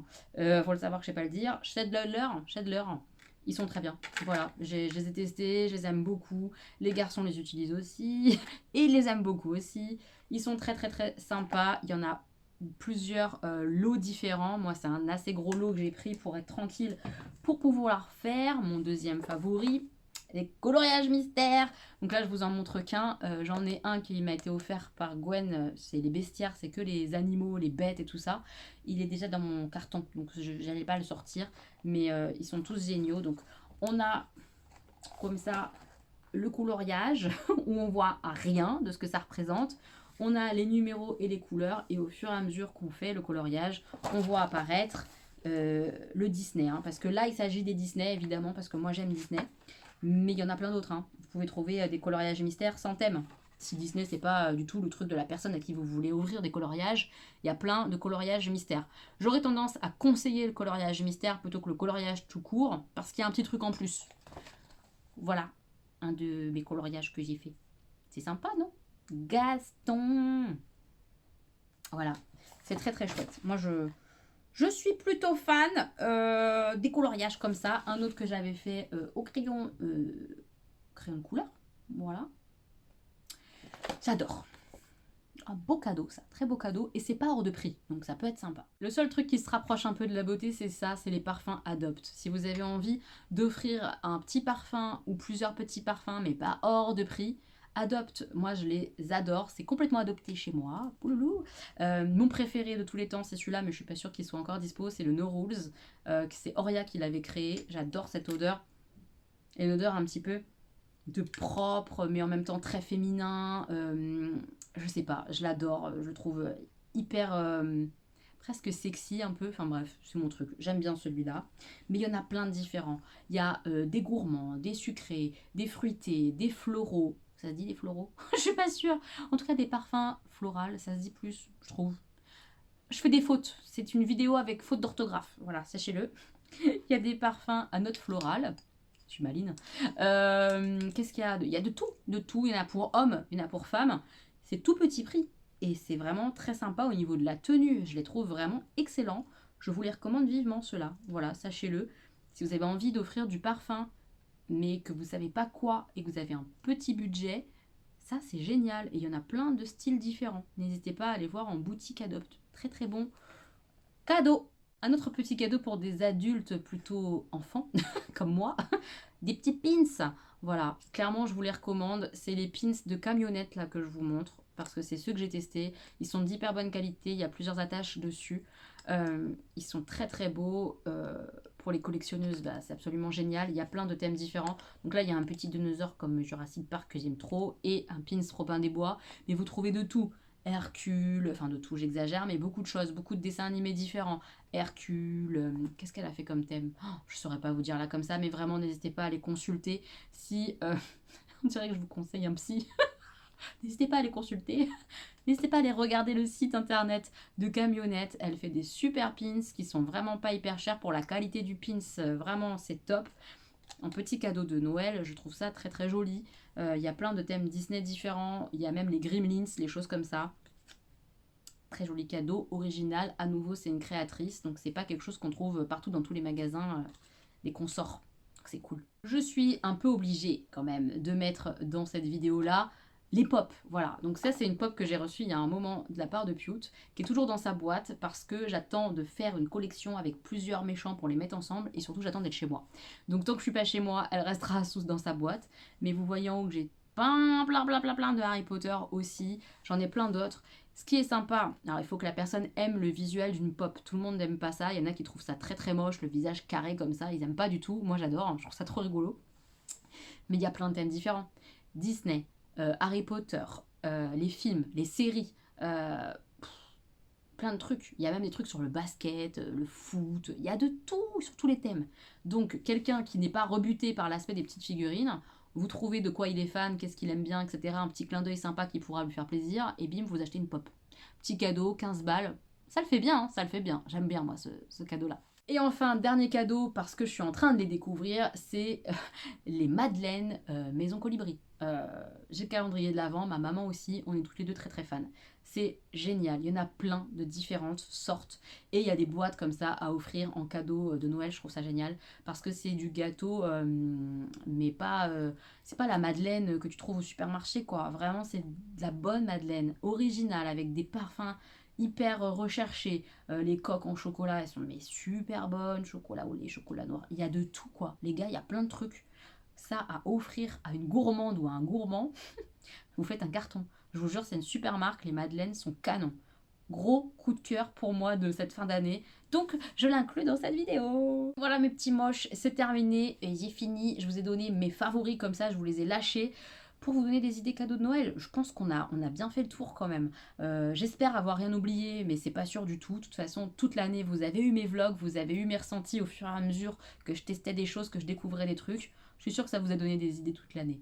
Speaker 1: Faut le savoir que je sais pas le dire. Staedtler. Ils sont très bien. Voilà, je les ai testés, je les aime beaucoup. Les garçons les utilisent aussi et ils les aiment beaucoup aussi. Ils sont très sympas. Il y en a plusieurs lots différents. Moi, c'est un assez gros lot que j'ai pris pour être tranquille, pour pouvoir faire. Mon deuxième favori, les coloriages mystères. Donc là, je vous en montre qu'un. J'en ai un qui m'a été offert par Gwen. C'est les bestiaires, c'est que les animaux, les bêtes et tout ça. Il est déjà dans mon carton, donc je n'allais pas le sortir. Mais ils sont tous géniaux. Donc on a comme ça le coloriage où on voit rien de ce que ça représente. On a les numéros et les couleurs et au fur et à mesure qu'on fait le coloriage, on voit apparaître le Disney. Parce que là, il s'agit des Disney, évidemment, parce que moi, j'aime Disney. Mais il y en a plein d'autres. Vous pouvez trouver des coloriages mystères sans thème. Si Disney, c'est pas du tout le truc de la personne à qui vous voulez ouvrir des coloriages, il y a plein de coloriages mystères. J'aurais tendance à conseiller le coloriage mystère plutôt que le coloriage tout court, parce qu'il y a un petit truc en plus. Voilà, un de mes coloriages que j'ai fait. C'est sympa, non? Gaston. Voilà, c'est très chouette. Moi, je suis plutôt fan des coloriages comme ça. Un autre que j'avais fait au crayon de couleur. Voilà. J'adore. Un beau cadeau, ça. Très beau cadeau. Et c'est pas hors de prix. Donc ça peut être sympa. Le seul truc qui se rapproche un peu de la beauté, c'est ça. C'est les parfums Adopt. Si vous avez envie d'offrir un petit parfum ou plusieurs petits parfums, mais pas hors de prix, Adopt, moi je les adore. C'est complètement adopté chez moi. Pouloulou. Mon préféré de tous les temps, c'est celui-là, mais je suis pas sûre qu'il soit encore dispo. C'est le No Rules. C'est Oria qui l'avait créé. J'adore cette odeur. Et une odeur un petit peu de propre, mais en même temps très féminin. Je sais pas, je l'adore. Je le trouve hyper... presque sexy un peu. Enfin bref, c'est mon truc. J'aime bien celui-là. Mais il y en a plein de différents. Il y a des gourmands, des sucrés, des fruités, des floraux. Ça se dit des floraux? Je suis pas sûre. En tout cas, des parfums floraux, ça se dit plus, je trouve. Je fais des fautes. C'est une vidéo avec faute d'orthographe. Voilà, sachez-le. Il y a des parfums à notes florales. Je suis maline. Qu'est-ce qu'il y a? Il y a de tout. De tout. Il y en a pour hommes, il y en a pour femmes. C'est tout petit prix. Et c'est vraiment très sympa au niveau de la tenue. Je les trouve vraiment excellents. Je vous les recommande vivement, ceux-là. Voilà, sachez-le. Si vous avez envie d'offrir du parfum, mais que vous ne savez pas quoi et que vous avez un petit budget, ça c'est génial. Et il y en a plein de styles différents. N'hésitez pas à aller voir en boutique Adopt. Très bon cadeau. Un autre petit cadeau pour des adultes plutôt enfants, comme moi, des petits pins. Voilà, clairement je vous les recommande. C'est les pins de camionnette là que je vous montre, parce que c'est ceux que j'ai testés. Ils sont d'hyper bonne qualité, il y a plusieurs attaches dessus. Ils sont très beaux. Pour les collectionneuses, bah, c'est absolument génial. Il y a plein de thèmes différents. Donc là, il y a un petit dinosaure comme Jurassic Park que j'aime trop, et un pins Robin des Bois. Mais vous trouvez de tout. Hercule, enfin de tout, j'exagère, mais beaucoup de choses, beaucoup de dessins animés différents. Hercule, qu'est-ce qu'elle a fait comme thème? Je ne saurais pas vous dire là comme ça, mais vraiment n'hésitez pas à les consulter. Si, on dirait que je vous conseille un psy, n'hésitez pas à les consulter. N'hésitez pas à aller regarder le site internet de Camionnette. Elle fait des super pins qui sont vraiment pas hyper chers pour la qualité du pins. Vraiment, c'est top. Un petit cadeau de Noël, je trouve ça très joli. Il y a plein de thèmes Disney différents. Il y a même les Gremlins, les choses comme ça. Très joli cadeau, original. À nouveau, c'est une créatrice. Donc, c'est pas quelque chose qu'on trouve partout dans tous les magasins, les consorts. Donc, c'est cool. Je suis un peu obligée quand même de mettre dans cette vidéo-là Les pop, voilà. Donc ça, c'est une pop que j'ai reçue il y a un moment de la part de Pute, qui est toujours dans sa boîte parce que j'attends de faire une collection avec plusieurs méchants pour les mettre ensemble et surtout j'attends d'être chez moi. Donc tant que je suis pas chez moi, elle restera sous dans sa boîte. Mais vous voyez en haut que j'ai plein de Harry Potter aussi. J'en ai plein d'autres. Ce qui est sympa, alors il faut que la personne aime le visuel d'une pop. Tout le monde n'aime pas ça. Il y en a qui trouvent ça très moche, le visage carré comme ça. Ils aiment pas du tout. Moi j'adore, je trouve ça trop rigolo. Mais il y a plein de thèmes différents. Disney, Harry Potter, les films, les séries, euh, plein de trucs. Il y a même des trucs sur le basket, le foot, il y a de tout sur tous les thèmes. Donc quelqu'un qui n'est pas rebuté par l'aspect des petites figurines, vous trouvez de quoi il est fan, qu'est-ce qu'il aime bien, etc. Un petit clin d'œil sympa qui pourra lui faire plaisir, et bim, vous achetez une pop. Petit cadeau, 15 balles. Ça le fait bien, ça le fait bien. J'aime bien moi ce cadeau-là. Et enfin, dernier cadeau, parce que je suis en train de les découvrir, c'est les Madeleines Maison Colibri. J'ai le calendrier de l'Avent, ma maman aussi, on est toutes les deux très fans. C'est génial, il y en a plein de différentes sortes. Et il y a des boîtes comme ça à offrir en cadeau de Noël, je trouve ça génial. Parce que c'est du gâteau, mais pas, c'est pas la Madeleine que tu trouves au supermarché, quoi. Vraiment, c'est de la bonne Madeleine, originale, avec des parfums hyper recherchées. Les coques en chocolat, elles sont mais super bonnes, chocolat au lait, chocolat noir. Il y a de tout, quoi. Les gars, il y a plein de trucs. Ça à offrir à une gourmande ou à un gourmand, vous faites un carton. Je vous jure, c'est une super marque. Les Madeleines sont canons. Gros coup de cœur pour moi de cette fin d'année. Donc, je l'inclus dans cette vidéo. Voilà mes petits moches, c'est terminé. Et j'ai fini. Je vous ai donné mes favoris comme ça, je vous les ai lâchés pour vous donner des idées cadeaux de Noël. Je pense qu'on a bien fait le tour quand même. J'espère avoir rien oublié, mais c'est pas sûr du tout. De toute façon, toute l'année, vous avez eu mes vlogs, vous avez eu mes ressentis au fur et à mesure que je testais des choses, que je découvrais des trucs. Je suis sûre que ça vous a donné des idées toute l'année.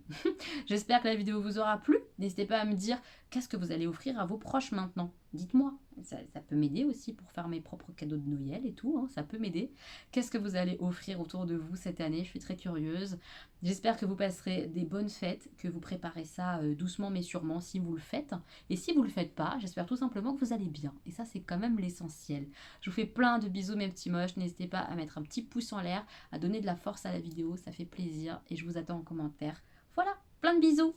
Speaker 1: J'espère que la vidéo vous aura plu. N'hésitez pas à me dire qu'est-ce que vous allez offrir à vos proches maintenant. Dites-moi, ça peut m'aider aussi pour faire mes propres cadeaux de Noël et tout, hein, ça peut m'aider. Qu'est-ce que vous allez offrir autour de vous cette année? Je suis très curieuse. J'espère que vous passerez des bonnes fêtes, que vous préparez ça doucement mais sûrement si vous le faites. Et si vous le faites pas, j'espère tout simplement que vous allez bien. Et ça, c'est quand même l'essentiel. Je vous fais plein de bisous mes petits moches. N'hésitez pas à mettre un petit pouce en l'air, à donner de la force à la vidéo, ça fait plaisir. Et je vous attends en commentaire. Voilà, plein de bisous.